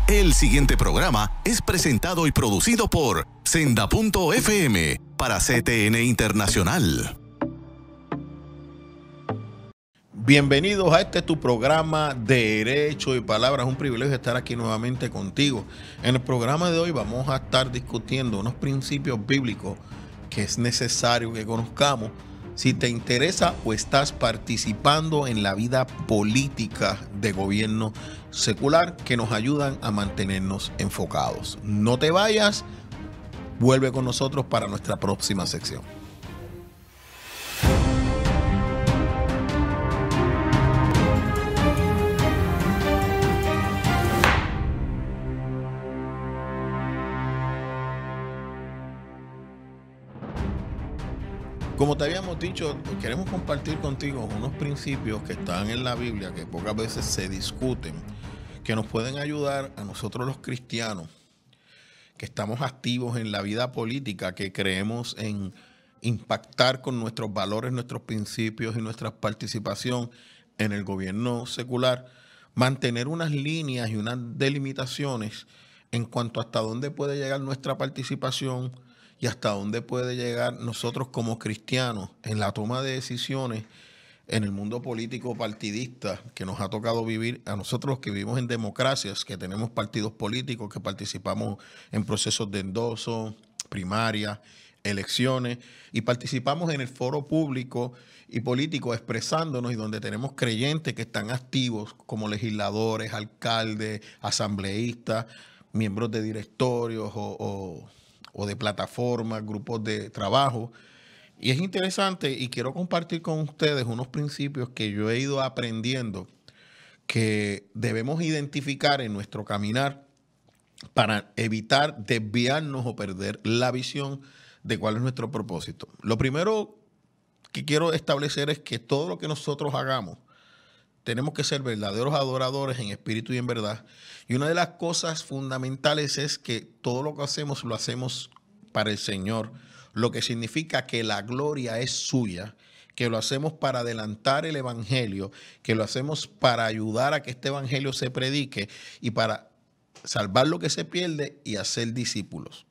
El siguiente programa es presentado y producido por Senda.fm para CTN Internacional. Bienvenidos a tu programa Derecho y Palabras. Es un privilegio estar aquí nuevamente contigo. En el programa de hoy vamos a estar discutiendo unos principios bíblicos que es necesario que conozcamos si te interesa o estás participando en la vida política de gobierno secular, que nos ayudan a mantenernos enfocados. No te vayas, vuelve con nosotros para nuestra próxima sección. Como te habíamos dicho, queremos compartir contigo unos principios que están en la Biblia, que pocas veces se discuten, que nos pueden ayudar a nosotros los cristianos, que estamos activos en la vida política, que creemos en impactar con nuestros valores, nuestros principios y nuestra participación en el gobierno secular, mantener unas líneas y unas delimitaciones en cuanto hasta dónde puede llegar nuestra participación y hasta dónde puede llegar nosotros como cristianos en la toma de decisiones en el mundo político partidista que nos ha tocado vivir a nosotros que vivimos en democracias, que tenemos partidos políticos, que participamos en procesos de endoso, primarias, elecciones, y participamos en el foro público y político expresándonos, y donde tenemos creyentes que están activos como legisladores, alcaldes, asambleístas, miembros de directorios o de plataformas, grupos de trabajo. Y es interesante y quiero compartir con ustedes unos principios que yo he ido aprendiendo que debemos identificar en nuestro caminar para evitar desviarnos o perder la visión de cuál es nuestro propósito. Lo primero que quiero establecer es que todo lo que nosotros hagamos, tenemos que ser verdaderos adoradores en espíritu y en verdad. Y una de las cosas fundamentales es que todo lo que hacemos lo hacemos para el Señor, lo que significa que la gloria es suya, que lo hacemos para adelantar el evangelio, que lo hacemos para ayudar a que este evangelio se predique y para salvar lo que se pierde y hacer discípulos.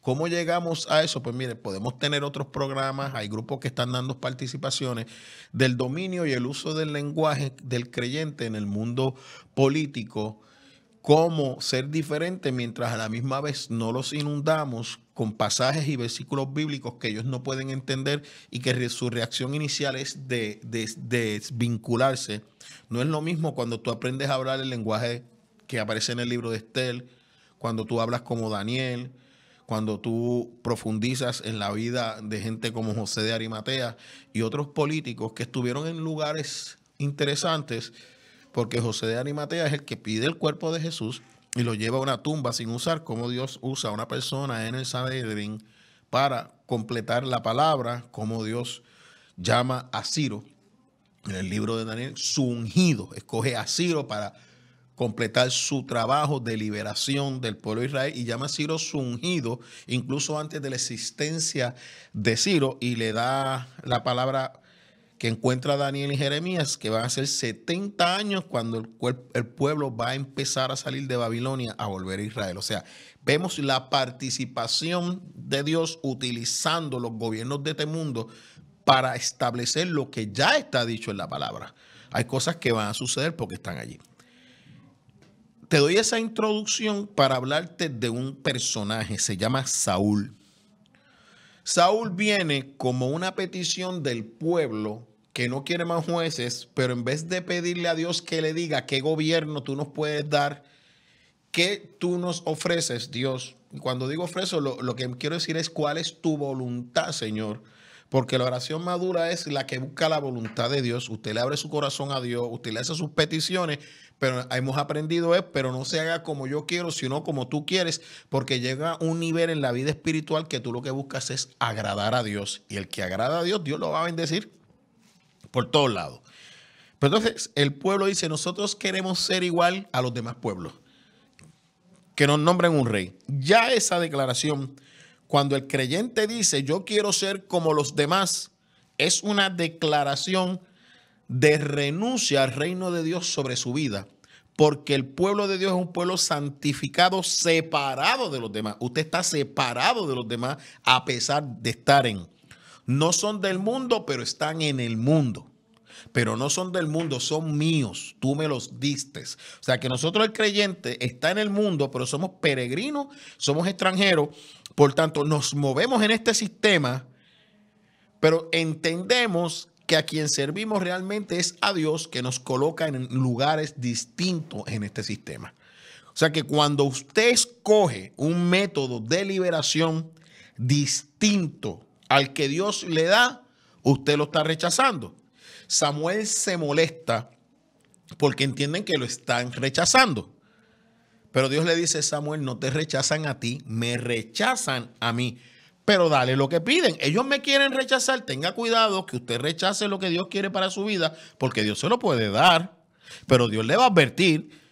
¿Cómo llegamos a eso? Pues mire, podemos tener otros programas, hay grupos que están dando participaciones del dominio y el uso del lenguaje del creyente en el mundo político, cómo ser diferente mientras a la misma vez no los inundamos con pasajes y versículos bíblicos que ellos no pueden entender y que su reacción inicial es de desvincularse. No es lo mismo cuando tú aprendes a hablar el lenguaje que aparece en el libro de Esther, cuando tú hablas como Daniel, cuando tú profundizas en la vida de gente como José de Arimatea y otros políticos que estuvieron en lugares interesantes, porque José de Arimatea es el que pide el cuerpo de Jesús y lo lleva a una tumba sin usar, como Dios usa a una persona en el Sanedrín para completar la palabra, como Dios llama a Ciro en el libro de Daniel, su ungido. Escoge a Ciro para completar su trabajo de liberación del pueblo de Israel y llama a Ciro su ungido, incluso antes de la existencia de Ciro, y le da la palabra que encuentra Daniel y Jeremías, que van a ser 70 años cuando el pueblo va a empezar a salir de Babilonia a volver a Israel. O sea, vemos la participación de Dios utilizando los gobiernos de este mundo para establecer lo que ya está dicho en la palabra. Hay cosas que van a suceder porque están allí. Te doy esa introducción para hablarte de un personaje, se llama Saúl. Saúl viene como una petición del pueblo que no quiere más jueces, pero en vez de pedirle a Dios que le diga qué gobierno tú nos puedes dar, qué tú nos ofreces, Dios. Y cuando digo ofrezo, lo que quiero decir es cuál es tu voluntad, Señor. Porque la oración madura es la que busca la voluntad de Dios. Usted le abre su corazón a Dios, usted le hace sus peticiones, pero hemos aprendido pero no se haga como yo quiero, sino como tú quieres, porque llega un nivel en la vida espiritual que tú lo que buscas es agradar a Dios. Y el que agrada a Dios, Dios lo va a bendecir por todos lados. Pero entonces el pueblo dice, nosotros queremos ser igual a los demás pueblos, que nos nombren un rey. Ya esa declaración, cuando el creyente dice, yo quiero ser como los demás, es una declaración de renuncia al reino de Dios sobre su vida, porque el pueblo de Dios es un pueblo santificado, separado de los demás. Usted está separado de los demás a pesar de estar en. No son del mundo, pero están en el mundo. Pero no son del mundo, son míos. Tú me los distes. O sea que nosotros, el creyente, está en el mundo, pero somos peregrinos, somos extranjeros. Por tanto, nos movemos en este sistema, pero entendemos que a quien servimos realmente es a Dios, que nos coloca en lugares distintos en este sistema. O sea que cuando usted escoge un método de liberación distinto al que Dios le da, usted lo está rechazando. Samuel se molesta porque entienden que lo están rechazando. Pero Dios le dice: Samuel, no te rechazan a ti, me rechazan a mí. Pero dale lo que piden. Ellos me quieren rechazar. Tenga cuidado que usted rechace lo que Dios quiere para su vida, porque Dios se lo puede dar, pero Dios le va a advertir.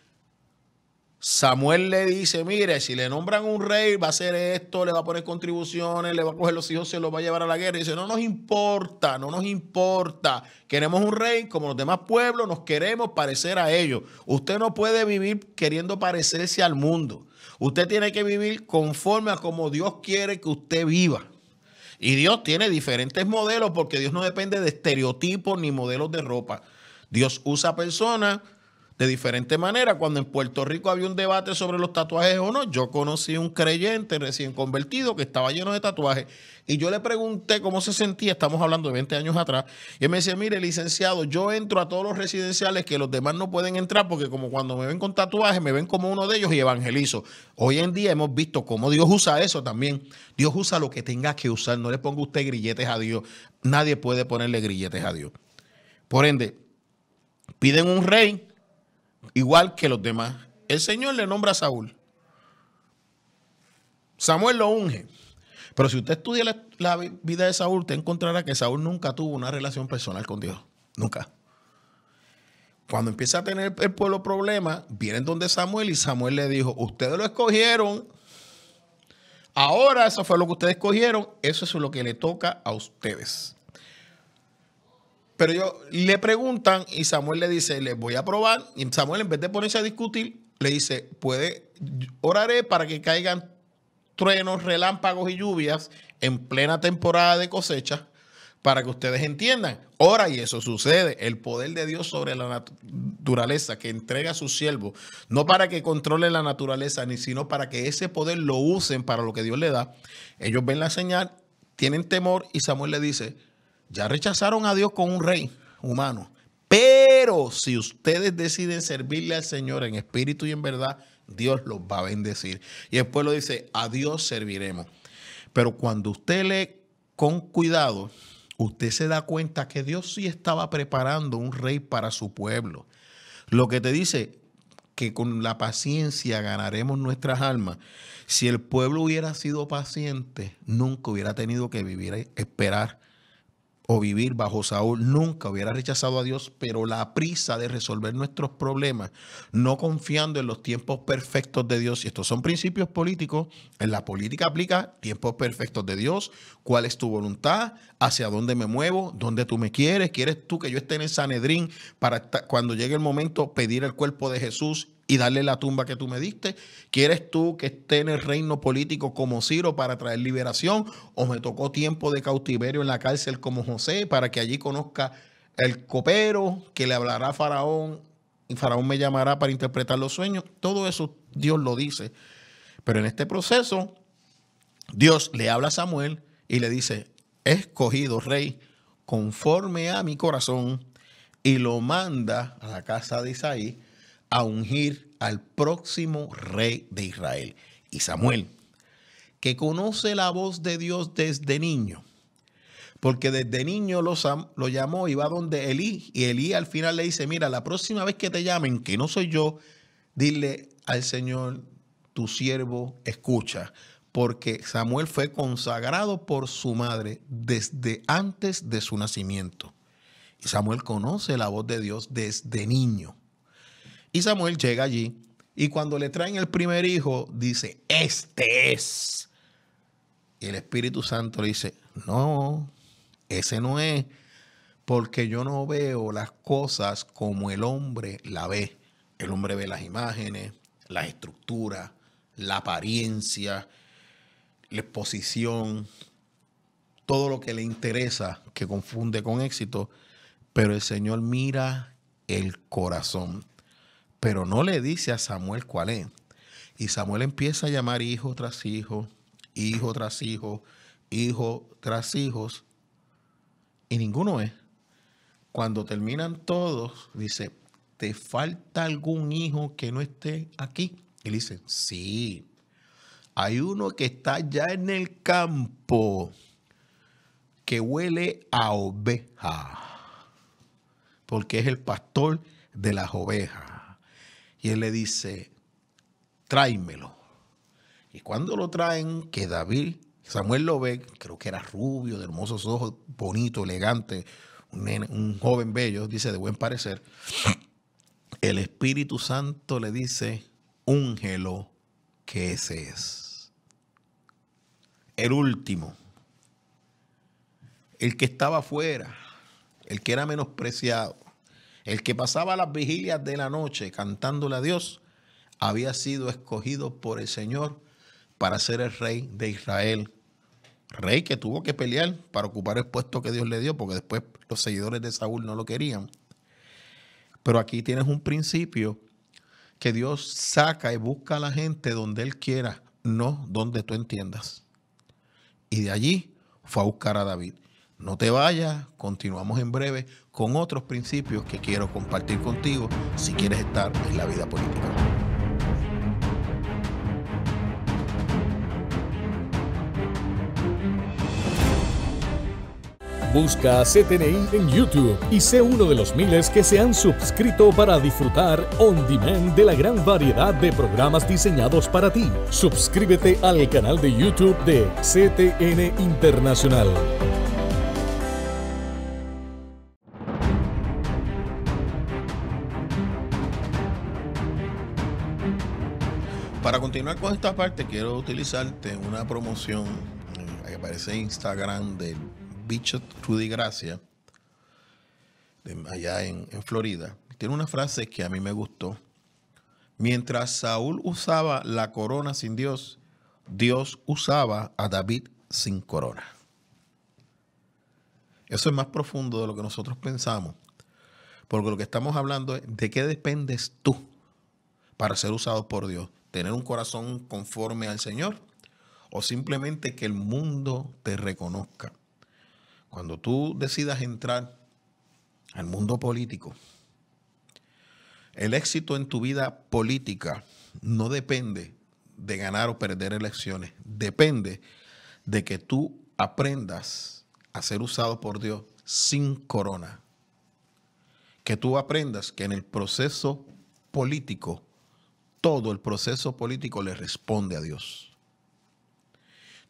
Samuel le dice: mire, si le nombran un rey, va a hacer esto, le va a poner contribuciones, le va a coger los hijos, se los va a llevar a la guerra. Y dice: no nos importa, no nos importa. Queremos un rey como los demás pueblos, nos queremos parecer a ellos. Usted no puede vivir queriendo parecerse al mundo. Usted tiene que vivir conforme a como Dios quiere que usted viva. Y Dios tiene diferentes modelos, porque Dios no depende de estereotipos ni modelos de ropa. Dios usa personas de diferente manera. Cuando en Puerto Rico había un debate sobre los tatuajes o no, yo conocí un creyente recién convertido que estaba lleno de tatuajes y yo le pregunté cómo se sentía. Estamos hablando de 20 años atrás, y él me decía: mire, licenciado, yo entro a todos los residenciales que los demás no pueden entrar, porque como cuando me ven con tatuajes me ven como uno de ellos y evangelizo. Hoy en día hemos visto cómo Dios usa eso también. Dios usa lo que tenga que usar. No le ponga usted grilletes a Dios. Nadie puede ponerle grilletes a Dios. Por ende, piden un rey igual que los demás. El Señor le nombra a Saúl. Samuel lo unge. Pero si usted estudia la vida de Saúl, usted encontrará que Saúl nunca tuvo una relación personal con Dios. Nunca. Cuando empieza a tener el pueblo problemas, vienen donde Samuel y Samuel le dijo: ustedes lo escogieron. Ahora eso fue lo que ustedes escogieron. Eso es lo que le toca a ustedes. Pero ellos le preguntan y Samuel le dice: les voy a probar. Y Samuel, en vez de ponerse a discutir, le dice: oraré para que caigan truenos, relámpagos y lluvias en plena temporada de cosecha, para que ustedes entiendan. Ora, y eso sucede. El poder de Dios sobre la naturaleza, que entrega a sus siervos, no para que controlen la naturaleza, sino para que ese poder lo usen para lo que Dios le da. Ellos ven la señal, tienen temor, y Samuel le dice: ya rechazaron a Dios con un rey humano, pero si ustedes deciden servirle al Señor en espíritu y en verdad, Dios los va a bendecir. Y el pueblo dice: a Dios serviremos. Pero cuando usted lee con cuidado, usted se da cuenta que Dios sí estaba preparando un rey para su pueblo. Lo que te dice que con la paciencia ganaremos nuestras almas. Si el pueblo hubiera sido paciente, nunca hubiera tenido que esperar o vivir bajo Saúl, nunca hubiera rechazado a Dios. Pero la prisa de resolver nuestros problemas, no confiando en los tiempos perfectos de Dios, y estos son principios políticos, en la política aplica tiempos perfectos de Dios, cuál es tu voluntad, hacia dónde me muevo, dónde tú me quieres tú que yo esté en el Sanedrín para cuando llegue el momento pedir el cuerpo de Jesús y darle la tumba que tú me diste? ¿Quieres tú que esté en el reino político como Ciro para traer liberación? ¿O me tocó tiempo de cautiverio en la cárcel como José para que allí conozca el copero que le hablará a Faraón y Faraón me llamará para interpretar los sueños? Todo eso Dios lo dice. Pero en este proceso, Dios le habla a Samuel y le dice: he escogido rey conforme a mi corazón, y lo manda a la casa de Isaí a ungir al próximo rey de Israel. Y Samuel, que conoce la voz de Dios desde niño, porque desde niño lo llamó y va donde Elí, y Elí al final le dice: mira, la próxima vez que te llamen, que no soy yo, dile al Señor, tu siervo escucha, porque Samuel fue consagrado por su madre desde antes de su nacimiento. Y Samuel conoce la voz de Dios desde niño. Y Samuel llega allí y cuando le traen el primer hijo, dice: este es. Y el Espíritu Santo le dice: no, ese no es, porque yo no veo las cosas como el hombre la ve. El hombre ve las imágenes, las estructuras, la apariencia, la exposición, todo lo que le interesa, que confunde con éxito, pero el Señor mira el corazón. Pero no le dice a Samuel cuál es. Y Samuel empieza a llamar hijo tras hijo, hijo tras hijo, hijo tras hijos, y ninguno es. Cuando terminan todos, dice, ¿te falta algún hijo que no esté aquí? Y le dice, sí, hay uno que está ya en el campo, que huele a oveja, porque es el pastor de las ovejas. Y él le dice, tráemelo. Y cuando lo traen, que Samuel lo ve, creo que era rubio, de hermosos ojos, bonito, elegante, un joven bello, dice, de buen parecer. El Espíritu Santo le dice, úngelo, que ese es. El último, el que estaba afuera, el que era menospreciado, el que pasaba las vigilias de la noche cantándole a Dios, había sido escogido por el Señor para ser el rey de Israel. Rey que tuvo que pelear para ocupar el puesto que Dios le dio, porque después los seguidores de Saúl no lo querían. Pero aquí tienes un principio que Dios saca y busca a la gente donde Él quiera, no donde tú entiendas. Y de allí fue a buscar a David. No te vayas, continuamos en breve con otros principios que quiero compartir contigo si quieres estar en la vida política. Busca a CTNI en YouTube y sé uno de los miles que se han suscrito para disfrutar on demand de la gran variedad de programas diseñados para ti. Suscríbete al canal de YouTube de CTN Internacional. Para continuar con esta parte, quiero utilizarte una promoción que aparece en Instagram de Bishop Rudy Gracia, allá en Florida. Tiene una frase que a mí me gustó. Mientras Saúl usaba la corona sin Dios, Dios usaba a David sin corona. Eso es más profundo de lo que nosotros pensamos, porque lo que estamos hablando es de qué dependes tú para ser usado por Dios. Tener un corazón conforme al Señor o simplemente que el mundo te reconozca. Cuando tú decidas entrar al mundo político, el éxito en tu vida política no depende de ganar o perder elecciones. Depende de que tú aprendas a ser usado por Dios sin corona. Que tú aprendas que en el proceso político, todo el proceso político le responde a Dios.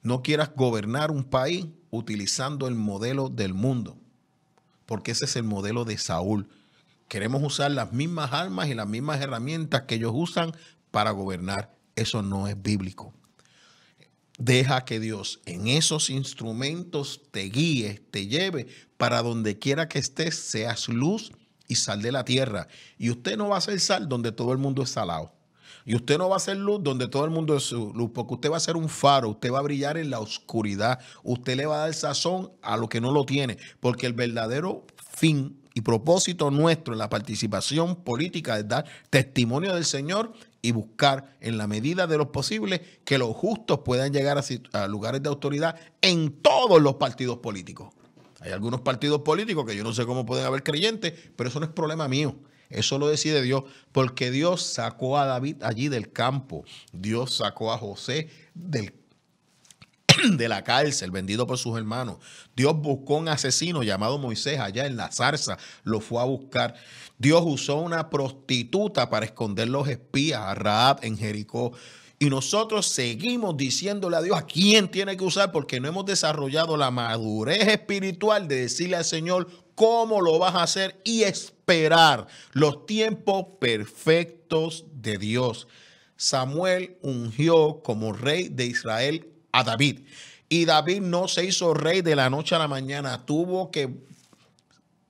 No quieras gobernar un país utilizando el modelo del mundo, porque ese es el modelo de Saúl. Queremos usar las mismas armas y las mismas herramientas que ellos usan para gobernar. Eso no es bíblico. Deja que Dios en esos instrumentos te guíe, te lleve para donde quiera que estés, seas luz y sal de la tierra. Y usted no va a ser sal donde todo el mundo es salado. Y usted no va a ser luz donde todo el mundo es luz, porque usted va a ser un faro, usted va a brillar en la oscuridad, usted le va a dar sazón a lo que no lo tiene, porque el verdadero fin y propósito nuestro en la participación política es dar testimonio del Señor y buscar en la medida de lo posible que los justos puedan llegar a lugares de autoridad en todos los partidos políticos. Hay algunos partidos políticos que yo no sé cómo pueden haber creyentes, pero eso no es problema mío. Eso lo decide Dios, porque Dios sacó a David allí del campo. Dios sacó a José de la cárcel, vendido por sus hermanos. Dios buscó un asesino llamado Moisés allá en la zarza, lo fue a buscar. Dios usó una prostituta para esconder los espías, a Rahab en Jericó. Y nosotros seguimos diciéndole a Dios a quién tiene que usar, porque no hemos desarrollado la madurez espiritual de decirle al Señor cómo lo vas a hacer y esperar los tiempos perfectos de Dios. Samuel ungió como rey de Israel a David. Y David no se hizo rey de la noche a la mañana. Tuvo que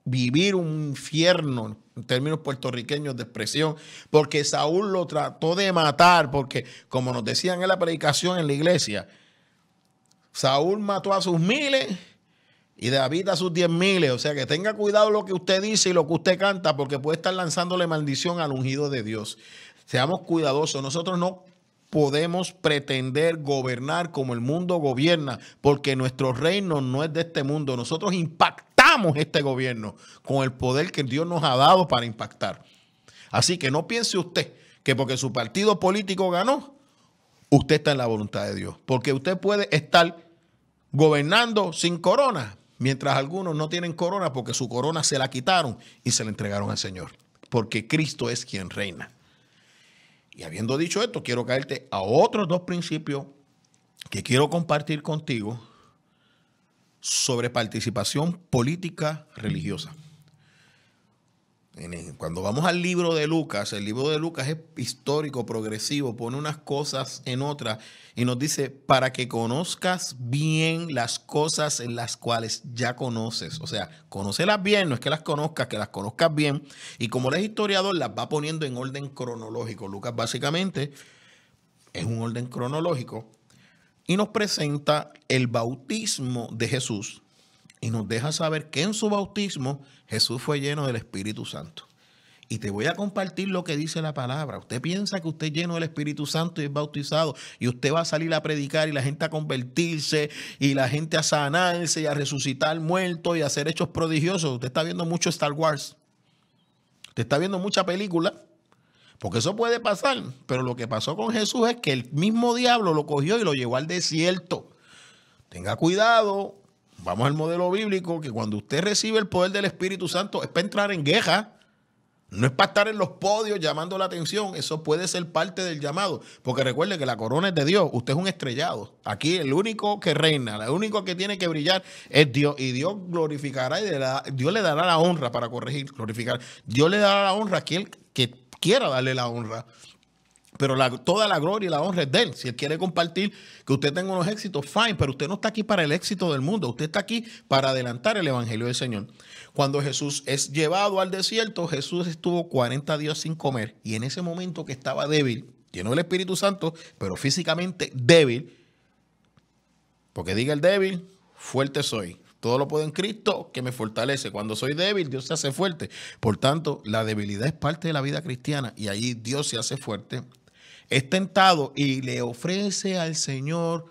vivir un infierno en términos puertorriqueños de expresión, porque Saúl lo trató de matar, porque como nos decían en la predicación en la iglesia, Saúl mató a sus 1000 y David a sus 10.000. O sea que tenga cuidado lo que usted dice y lo que usted canta, porque puede estar lanzándole maldición al ungido de Dios. Seamos cuidadosos. Nosotros no podemos pretender gobernar como el mundo gobierna, porque nuestro reino no es de este mundo. Nosotros impactamos este gobierno con el poder que Dios nos ha dado para impactar. Así que no piense usted que porque su partido político ganó, usted está en la voluntad de Dios. Porque usted puede estar gobernando sin corona, mientras algunos no tienen corona porque su corona se la quitaron y se la entregaron al Señor. Porque Cristo es quien reina. Y habiendo dicho esto, quiero caerte a otros 2 principios que quiero compartir contigo sobre participación política religiosa. Cuando vamos al libro de Lucas, el libro de Lucas es histórico, progresivo, pone unas cosas en otras y nos dice, para que conozcas bien las cosas en las cuales ya conoces. O sea, conócelas bien, no es que las conozcas, que las conozcas bien. Y como él es historiador, las va poniendo en orden cronológico. Lucas básicamente es un orden cronológico y nos presenta el bautismo de Jesús. Y nos deja saber que en su bautismo Jesús fue lleno del Espíritu Santo. Y te voy a compartir lo que dice la palabra. Usted piensa que usted es lleno del Espíritu Santo y es bautizado y usted va a salir a predicar y la gente a convertirse y la gente a sanarse y a resucitar muertos y a hacer hechos prodigiosos. Usted está viendo mucho Star Wars. Usted está viendo mucha película. Porque eso puede pasar. Pero lo que pasó con Jesús es que el mismo diablo lo cogió y lo llevó al desierto. Tenga cuidado. Vamos al modelo bíblico, que cuando usted recibe el poder del Espíritu Santo es para entrar en guerra. No es para estar en los podios llamando la atención. Eso puede ser parte del llamado. Porque recuerde que la corona es de Dios. Usted es un estrellado. Aquí el único que reina, el único que tiene que brillar es Dios. Y Dios glorificará y Dios le dará la honra para corregir, glorificar. Dios le dará la honra a quien que quiera darle la honra. Pero toda la gloria y la honra es de Él. Si Él quiere compartir que usted tenga unos éxitos, fine. Pero usted no está aquí para el éxito del mundo. Usted está aquí para adelantar el evangelio del Señor. Cuando Jesús es llevado al desierto, Jesús estuvo 40 días sin comer. Y en ese momento que estaba débil, lleno del Espíritu Santo, pero físicamente débil, porque diga el débil, fuerte soy. Todo lo puedo en Cristo que me fortalece. Cuando soy débil, Dios se hace fuerte. Por tanto, la debilidad es parte de la vida cristiana. Y allí Dios se hace fuerte. Es tentado y le ofrece al Señor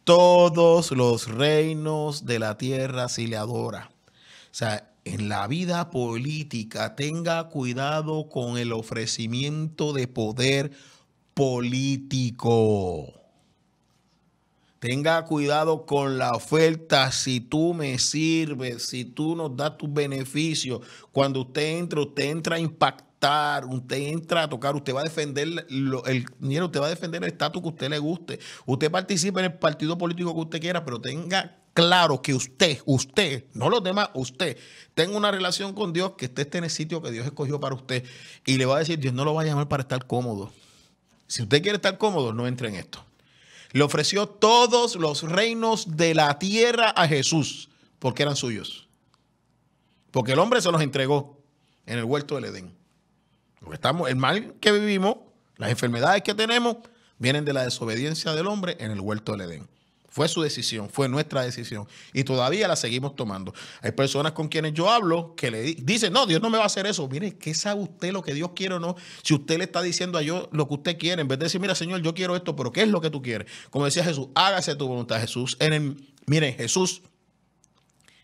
todos los reinos de la tierra si le adora. O sea, en la vida política, tenga cuidado con el ofrecimiento de poder político. Tenga cuidado con la oferta. Si tú me sirves, si tú nos das tus beneficios, cuando usted entra a impactar. Usted entra a tocar, usted va a defender usted va a defender el estatus que a usted le guste. Usted participa en el partido político que usted quiera, pero tenga claro que usted, no los demás, usted tenga una relación con Dios, que usted esté en el sitio que Dios escogió para usted. Y le va a decir, Dios no lo va a llamar para estar cómodo. Si usted quiere estar cómodo, no entre en esto. Le ofreció todos los reinos de la tierra a Jesús, porque eran suyos. Porque el hombre se los entregó en el huerto del Edén. Porque el mal que vivimos, las enfermedades que tenemos, vienen de la desobediencia del hombre en el huerto del Edén. Fue su decisión, fue nuestra decisión. Y todavía la seguimos tomando. Hay personas con quienes yo hablo que le dicen, no, Dios no me va a hacer eso. Mire, ¿qué sabe usted lo que Dios quiere o no? Si usted le está diciendo a Dios lo que usted quiere, en vez de decir, mira, Señor, yo quiero esto, pero ¿qué es lo que tú quieres? Como decía Jesús, hágase tu voluntad. Jesús, Jesús,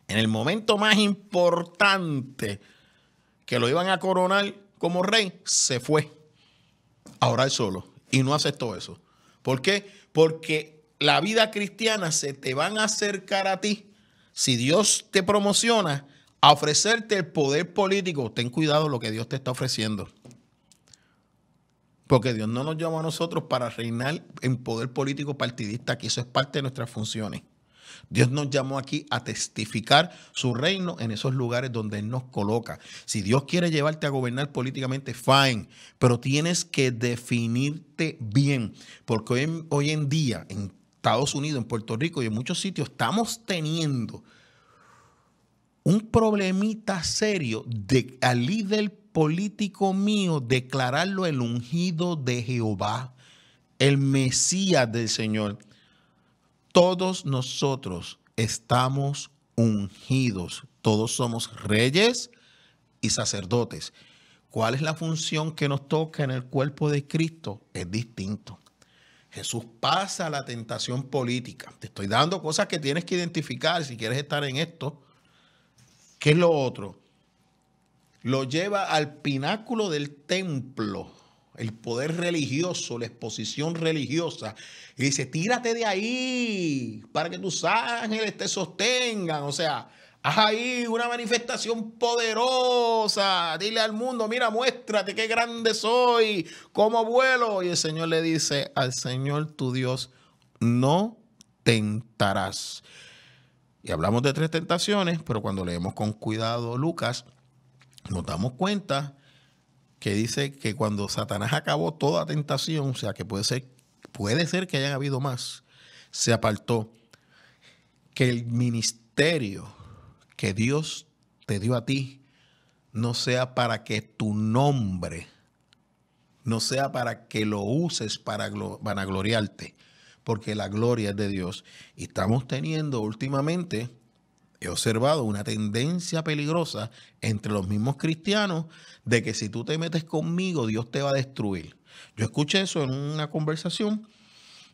en el momento más importante que lo iban a coronar como rey, se fue a orar solo y no aceptó eso. ¿Por qué? Porque la vida cristiana se te van a acercar a ti, si Dios te promociona, a ofrecerte el poder político. Ten cuidado lo que Dios te está ofreciendo. Porque Dios no nos llamó a nosotros para reinar en poder político partidista, que eso es parte de nuestras funciones. Dios nos llamó aquí a testificar su reino en esos lugares donde Él nos coloca. Si Dios quiere llevarte a gobernar políticamente, fine, pero tienes que definirte bien, porque hoy en día en Estados Unidos, en Puerto Rico y en muchos sitios estamos teniendo un problemita serio de al líder político mío declararlo el ungido de Jehová, el Mesías del Señor. Todos nosotros estamos ungidos. Todos somos reyes y sacerdotes. ¿Cuál es la función que nos toca en el cuerpo de Cristo? Es distinto. Jesús pasa la tentación política. Te estoy dando cosas que tienes que identificar si quieres estar en esto. ¿Qué es lo otro? Lo lleva al pináculo del templo, el poder religioso, la exposición religiosa, y dice, tírate de ahí para que tus ángeles te sostengan. O sea, haz ahí una manifestación poderosa, dile al mundo, mira, muéstrate qué grande soy, cómo vuelo. Y el Señor le dice, al Señor tu Dios no tentarás. Y hablamos de 3 tentaciones, pero cuando leemos con cuidado Lucas, nos damos cuenta que dice que cuando Satanás acabó toda tentación, o sea que puede ser que hayan habido más, se apartó. Que el ministerio que Dios te dio a ti no sea para que tu nombre, no sea para que lo uses para vanagloriarte, porque la gloria es de Dios. Y estamos teniendo últimamente, he observado una tendencia peligrosa entre los mismos cristianos de que si tú te metes conmigo, Dios te va a destruir. Yo escuché eso en una conversación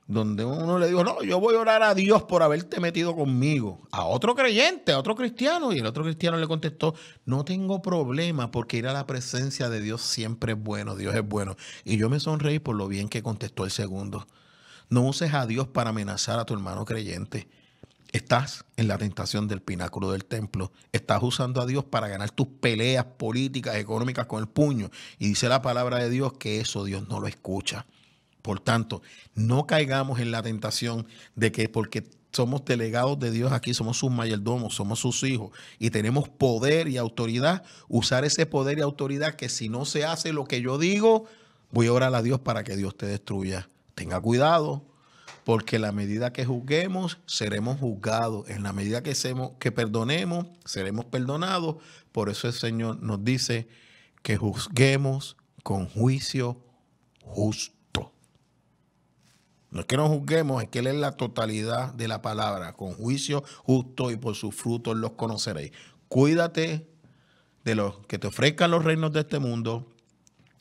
donde uno le dijo, no, yo voy a orar a Dios por haberte metido conmigo. A otro creyente, a otro cristiano. Y el otro cristiano le contestó, no tengo problema porque ir a la presencia de Dios siempre es bueno. Dios es bueno. Y yo me sonreí por lo bien que contestó el segundo. No uses a Dios para amenazar a tu hermano creyente. Estás en la tentación del pináculo del templo. Estás usando a Dios para ganar tus peleas políticas, económicas con el puño. Y dice la palabra de Dios que eso Dios no lo escucha. Por tanto, no caigamos en la tentación de que porque somos delegados de Dios aquí, somos sus mayordomos, somos sus hijos y tenemos poder y autoridad, usar ese poder y autoridad que si no se hace lo que yo digo, voy a orar a Dios para que Dios te destruya. Tenga cuidado, porque en la medida que juzguemos, seremos juzgados. En la medida que perdonemos, seremos perdonados. Por eso el Señor nos dice que juzguemos con juicio justo. No es que no juzguemos, es que leer la totalidad de la palabra, con juicio justo y por sus frutos los conoceréis. Cuídate de los que te ofrezcan los reinos de este mundo.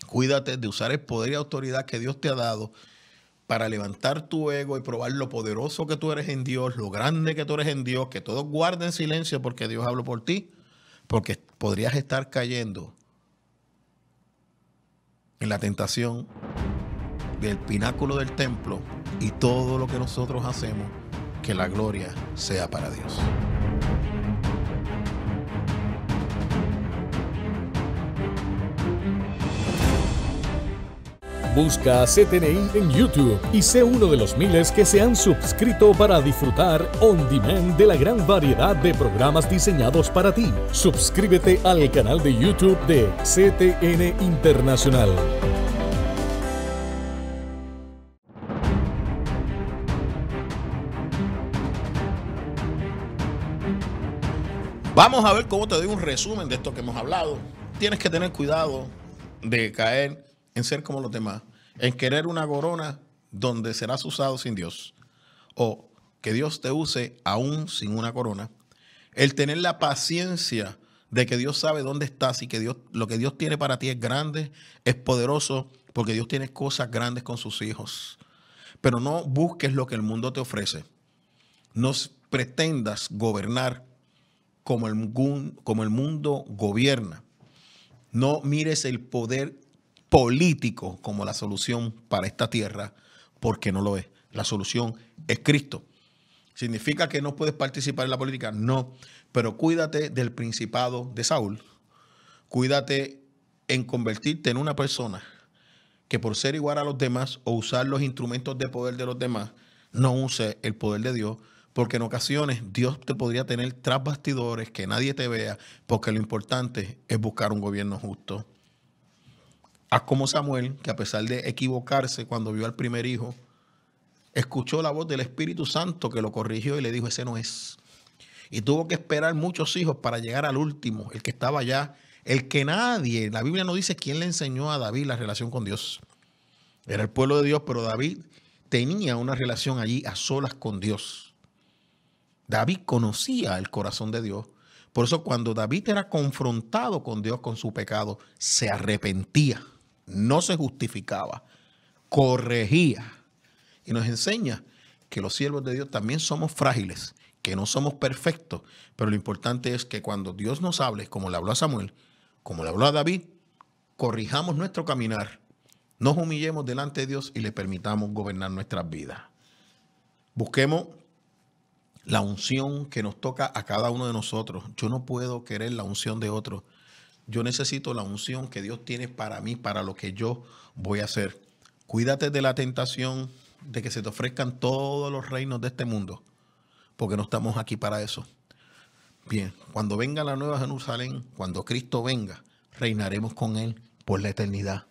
Cuídate de usar el poder y autoridad que Dios te ha dado para levantar tu ego y probar lo poderoso que tú eres en Dios, lo grande que tú eres en Dios, que todos guarden silencio porque Dios habló por ti, porque podrías estar cayendo en la tentación del pináculo del templo y todo lo que nosotros hacemos, que la gloria sea para Dios. Busca CTNI en YouTube y sé uno de los miles que se han suscrito para disfrutar on demand de la gran variedad de programas diseñados para ti. Suscríbete al canal de YouTube de CTN Internacional. Vamos a ver cómo te doy un resumen de esto que hemos hablado. Tienes que tener cuidado de caer en ser como los demás, en querer una corona donde serás usado sin Dios, o que Dios te use aún sin una corona. El tener la paciencia de que Dios sabe dónde estás y que lo que Dios tiene para ti es grande, es poderoso, porque Dios tiene cosas grandes con sus hijos. Pero no busques lo que el mundo te ofrece. No pretendas gobernar como el mundo gobierna. No mires el poder político como la solución para esta tierra, porque no lo es. La solución es Cristo. ¿Significa que no puedes participar en la política? No, pero cuídate del principado de Saúl. Cuídate en convertirte en una persona que por ser igual a los demás o usar los instrumentos de poder de los demás, no use el poder de Dios, porque en ocasiones Dios te podría tener tras bastidores, que nadie te vea, porque lo importante es buscar un gobierno justo. Haz como Samuel, que a pesar de equivocarse cuando vio al primer hijo, escuchó la voz del Espíritu Santo que lo corrigió y le dijo, ese no es. y tuvo que esperar muchos hijos para llegar al último, el que estaba allá, el que nadie, la Biblia no dice quién le enseñó a David la relación con Dios. Era el pueblo de Dios, pero David tenía una relación allí a solas con Dios. David conocía el corazón de Dios. Por eso cuando David era confrontado con Dios, con su pecado, se arrepentía, no se justificaba, corregía. Y nos enseña que los siervos de Dios también somos frágiles, que no somos perfectos, pero lo importante es que cuando Dios nos hable, como le habló a Samuel, como le habló a David, corrijamos nuestro caminar, nos humillemos delante de Dios y le permitamos gobernar nuestras vidas. Busquemos la unción que nos toca a cada uno de nosotros. Yo no puedo querer la unción de otro. Yo necesito la unción que Dios tiene para mí, para lo que yo voy a hacer. Cuídate de la tentación de que se te ofrezcan todos los reinos de este mundo, porque no estamos aquí para eso. Bien, cuando venga la nueva Jerusalén, cuando Cristo venga, reinaremos con Él por la eternidad.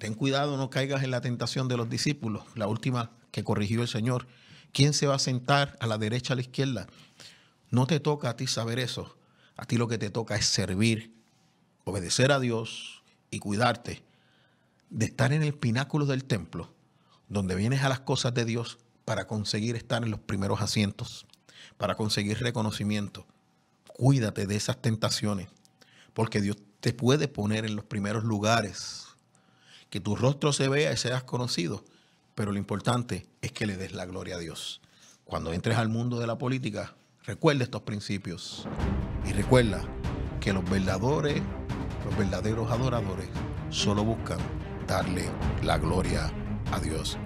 Ten cuidado, no caigas en la tentación de los discípulos, la última que corrigió el Señor. ¿Quién se va a sentar a la derecha o a la izquierda? No te toca a ti saber eso. A ti lo que te toca es servir, obedecer a Dios y cuidarte de estar en el pináculo del templo, donde vienes a las cosas de Dios para conseguir estar en los primeros asientos, para conseguir reconocimiento. Cuídate de esas tentaciones, porque Dios te puede poner en los primeros lugares, que tu rostro se vea y seas conocido, pero lo importante es que le des la gloria a Dios. Cuando entres al mundo de la política, recuerda estos principios y recuerda que los verdaderos adoradores solo buscan darle la gloria a Dios.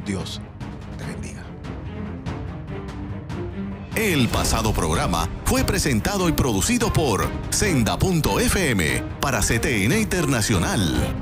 Dios te bendiga. El pasado programa fue presentado y producido por Senda.fm para CTN Internacional.